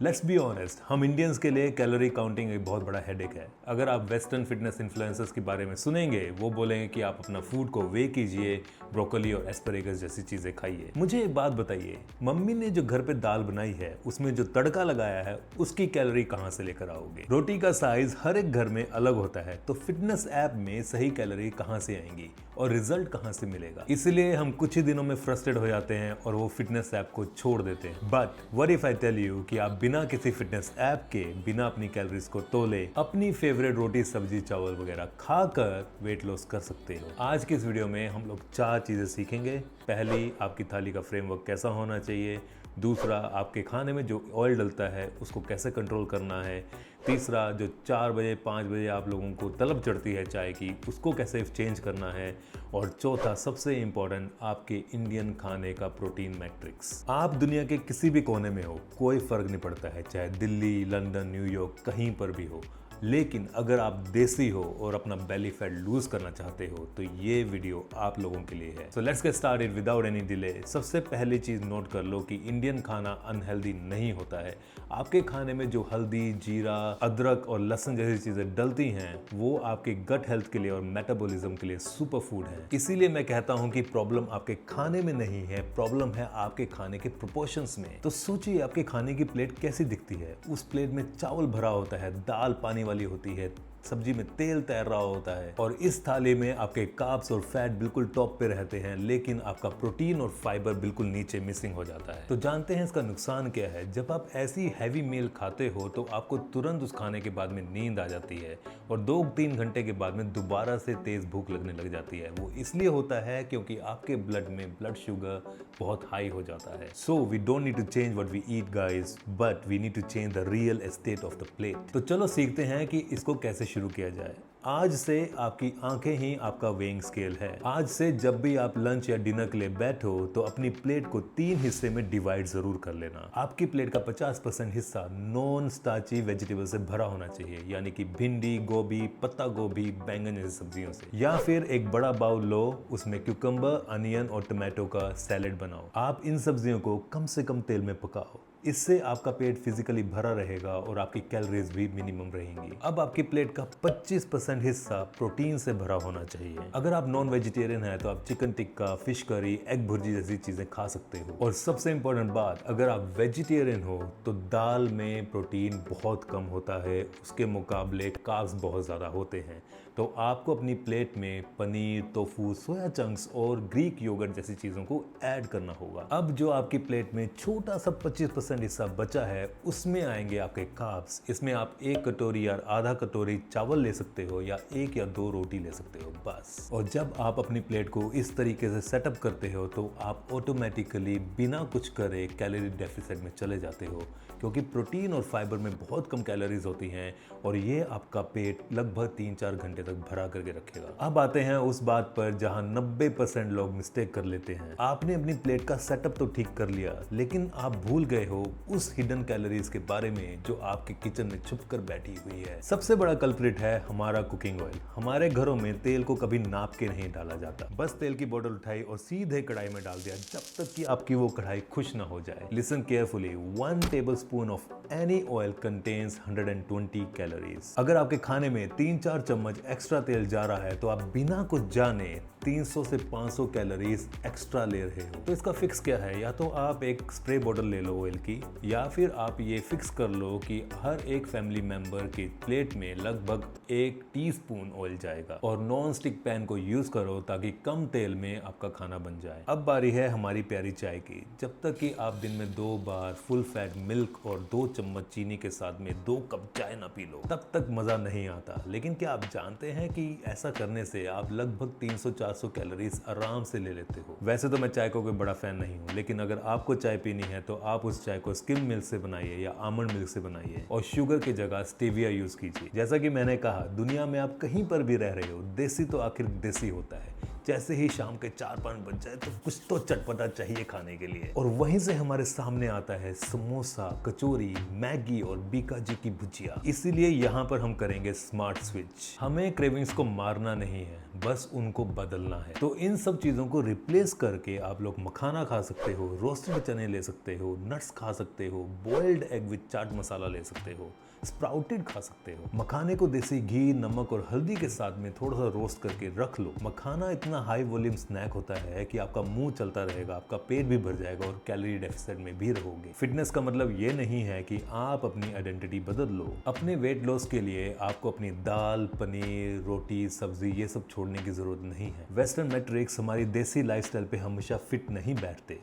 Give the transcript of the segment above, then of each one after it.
Let's be honest, हम Indians के लिए कैलोरी काउंटिंग एक बहुत बड़ा हेडेक है। अगर आप वेस्टर्न फिटनेस इन्फ्लुएंसर्स के बारे में सुनेंगे, वो बोलेंगे कि आप अपना फूड को वे कीजिए, ब्रोकली और एस्परेगस जैसी चीजें खाइए। मुझे एक बात बताइए, मम्मी ने जो घर पे दाल बनाई है, उसमें जो तड़का लगाया है, उसकी कैलोरी कहाँ से लेकर आओगे? रोटी का साइज हर एक घर में अलग होता है, तो फिटनेस ऐप में सही कैलोरी कहाँ से आएंगी और रिजल्ट कहाँ से मिलेगा? इसलिए हम कुछ ही दिनों में फ्रस्ट्रेट हो जाते हैं और वो फिटनेस ऐप को छोड़ देते हैं। But what if I tell you कि आप बिना किसी फिटनेस ऐप के, बिना अपनी कैलोरीज को तोले, अपनी फेवरेट रोटी, सब्जी, चावल वगैरह खाकर वेट लॉस कर सकते हो। आज की इस वीडियो में हम लोग 4 चीजें सीखेंगे। पहली, आपकी थाली का फ्रेमवर्क कैसा होना चाहिए। दूसरा, आपके खाने में जो ऑयल डलता है उसको कैसे कंट्रोल करना है। तीसरा, जो 4 बजे 5 बजे आप लोगों को तलब चढ़ती है चाय की, उसको कैसे चेंज करना है। और चौथा, सबसे इंपॉर्टेंट, आपके इंडियन खाने का प्रोटीन मैट्रिक्स। आप दुनिया के किसी भी कोने में हो, कोई फर्क नहीं पड़ता है, चाहे दिल्ली, लंदन, न्यूयॉर्क, कहीं पर भी हो, लेकिन अगर आप देसी हो और अपना बेली फैट लूज करना चाहते हो तो ये वीडियो आप लोगों के लिए है। So let's get started without any delay. सबसे पहली चीज नोट कर लो कि इंडियन खाना अनहेल्दी नहीं होता है। आपके खाने में जो हल्दी, जीरा, अदरक और लहसुन जैसी चीजें डलती हैं, वो आपके गट हेल्थ के लिए और मेटाबॉलिज्म के लिए सुपर फूड है। इसीलिए मैं कहता हूं कि प्रॉब्लम आपके खाने में नहीं है, प्रॉब्लम है आपके खाने के प्रोपोर्शंस में। तो सोचिए, आपके खाने की प्लेट कैसी दिखती है। उस प्लेट में चावल भरा होता है, दाल पानी वाली होती है, सब्जी में तेल तैर रहा होता है, और इस थाली में आपके कार्ब्स और फैट बिल्कुल टॉप पे रहते हैं, लेकिन आपका प्रोटीन और फाइबर बिल्कुल नीचे मिसिंग हो जाता है। तो जानते हैं इसका नुकसान क्या है? जब आप ऐसी हैवी मील खाते हो तो आपको तुरंत उस खाने के बाद में नींद आ जाती है और 2-3 घंटे के बाद में दोबारा से तेज भूख लगने लग जाती है। वो इसलिए होता है क्योंकि आपके ब्लड में ब्लड शुगर बहुत हाई हो जाता है। So we don't need to change what we eat guys, but we need to change the real estate of the plate. तो चलो सीखते हैं कि इसको कैसे शुरू किया जाए। आज से आपकी आंखें ही आपका वेइंग स्केल है। आज से जब भी आप लंच या डिनर के लिए बैठो तो अपनी प्लेट को 3 हिस्से में डिवाइड जरूर कर लेना। आपकी प्लेट का 50% हिस्सा नॉन स्टार्ची वेजिटेबल से भरा होना चाहिए, यानी कि भिंडी, गोभी, पत्ता गोभी, बैंगन जैसी सब्जियों से। या फिर एक बड़ा बाउल लो, उसमें क्यूकम्बर, अनियन और टमाटो का सैलेड बनाओ। आप इन सब्जियों को कम से कम तेल में पकाओ। इससे आपका पेट फिजिकली भरा रहेगा और आपकी कैलोरीज भी मिनिमम रहेंगी। अब आपकी प्लेट का 25% हिस्सा प्रोटीन से भरा होना चाहिए। अगर आप नॉन वेजिटेरियन हैं तो आप chicken tikka, fish curry, egg bhurji जैसी चीजें खा सकते हो। और सबसे इंपॉर्टेंट बात, अगर आप वेजिटेरियन हो तो दाल में प्रोटीन बहुत कम होता है, उसके मुकाबले कार्ब्स बहुत ज्यादा होते हैं। तो आपको अपनी प्लेट में पनीर, टोफू, सोया चंक्स और ग्रीक योगर्ट जैसी चीजों को ऐड करना होगा। अब जो आपकी प्लेट में छोटा सा 25% हिस्सा बचा है, उसमें आएंगे आपके कार्ब्स। इसमें आप 1 कटोरी या आधा कटोरी चावल ले सकते हो या 1 या 2 रोटी ले सकते हो, बस। और जब आप अपनी प्लेट को इस तरीके से सेटअप करते हो तो आप ऑटोमेटिकली बिना कुछ करे कैलोरी डेफिसिट में चले जाते हो, क्योंकि प्रोटीन और फाइबर में बहुत कम कैलोरीज होती हैं और ये आपका पेट लगभग 3-4 घंटे तक भरा करके रखेगा। अब आते हैं उस बात पर जहां 90% लोग मिस्टेक कर लेते हैं। आपने अपनी प्लेट का सेटअप तो ठीक कर लिया, लेकिन आप भूल गए हो उस हिडन कैलोरीज के बारे में जो आपके किचन में छुप कर बैठी हुई है। सबसे बड़ा कल्प्रिट है हमारा कुकिंग ऑयल। हमारे घरों में तेल को कभी नाप के नहीं डाला जाता, बस तेल की बोतल उठाई और सीधे कढ़ाई में डाल दिया, जब तक कि आपकी वो कढ़ाई खुश ना हो जाए। Listen carefully, 1 tablespoon of any oil contains 120 calories. अगर आपके खाने में 3-4 चम्मच एक्स्ट्रा तेल जा रहा है तो आप बिना कुछ जाने 300 से 500 कैलोरीज एक्स्ट्रा ले रहे हो। तो इसका फिक्स क्या है? या तो आप एक स्प्रे बॉटल ले लो ऑयल की, या फिर आप ये फिक्स कर लो कि हर एक फैमिली मेंबर की प्लेट में लगभग 1 टीस्पून ऑयल जाएगा। और नॉन स्टिक पैन को यूज करो ताकि कम तेल में आपका खाना बन जाए। अब बारी है हमारी प्यारी चाय की। जब तक कि आप दिन में 2 बार फुल फैट मिल्क और 2 चम्मच चीनी के साथ में 2 कप चाय ना पी लो, तब तक मजा नहीं आता। लेकिन क्या आप जानते हैं कि ऐसा करने से आप लगभग 300-400 कैलोरीज आराम से ले लेते हो। वैसे तो मैं चाय का कोई बड़ा फैन नहीं हूँ, लेकिन अगर आपको चाय पीनी है तो आप उस चाय को स्किम मिल्क से बनाइए या आमंड मिल्क से बनाइए और शुगर की जगह स्टेविया यूज कीजिए। जैसा कि मैंने कहा, दुनिया में आप कहीं पर भी रह रहे हो, देसी तो आखिर देसी होता है। जैसे ही शाम के 4-5 बज जाए तो कुछ तो चटपटा चाहिए खाने के लिए, और वहीं से हमारे सामने आता है समोसा, कचौरी, मैगी और बीकाजी की भुजिया। इसीलिए यहाँ पर हम करेंगे स्मार्ट स्विच। हमें क्रेविंग्स को मारना नहीं है, बस उनको बदलना है। तो इन सब चीजों को रिप्लेस करके आप लोग मखाना खा सकते हो, रोस्टेड चने ले सकते हो, नट्स खा सकते हो, boiled egg with chaat masala ले सकते हो, स्प्राउटेड खा सकते हो। मखाने को देसी घी, नमक और हल्दी के साथ में थोड़ा सा रोस्ट करके रख लो। मखाना इतना हाई वॉल्यूम स्नैक होता है कि आपका मुंह चलता रहेगा, आपका पेट भी भर जाएगा और कैलोरी डेफिसिट में भी रहोगे। फिटनेस का मतलब ये नहीं है कि आप अपनी आइडेंटिटी बदल लो। अपने वेट लॉस के लिए आपको अपनी दाल, पनीर, रोटी, सब्जी ये सब छोड़ने की जरूरत नहीं है। वेस्टर्न मैट्रिक्स हमारी देसी लाइफस्टाइल पे हमेशा फिट नहीं बैठते।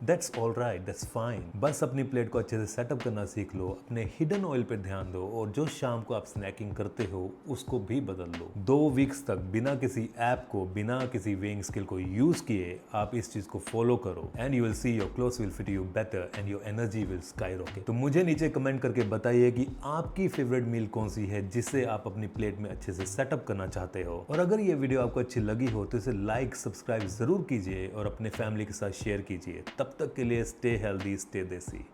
That's all right, that's fine. बस अपनी प्लेट को अच्छे से सेटअप करना सीख लो, अपने हिडन ऑयल पे ध्यान दो, और जो शाम को आप स्नैकिंग करते हो उसको भी बदल लो। 2 वीक्स तक बिना किसी ऐप को, बिना किसी वेइंग स्केल को यूज किए आप इस चीज को फॉलो करो and you will see your clothes will fit you better and your energy will skyrocket. तो मुझे नीचे कमेंट करके बताइए कि आपकी फेवरेट मील कौन सी है जिसे आप अपनी प्लेट में अच्छे से सेटअप करना चाहते हो। और अगर ये वीडियो आपको अच्छी लगी हो तो इसे लाइक, सब्सक्राइब जरूर कीजिए और अपने फैमिली के साथ शेयर कीजिए। तब तक के लिए स्टे हेल्दी, स्टे देसी।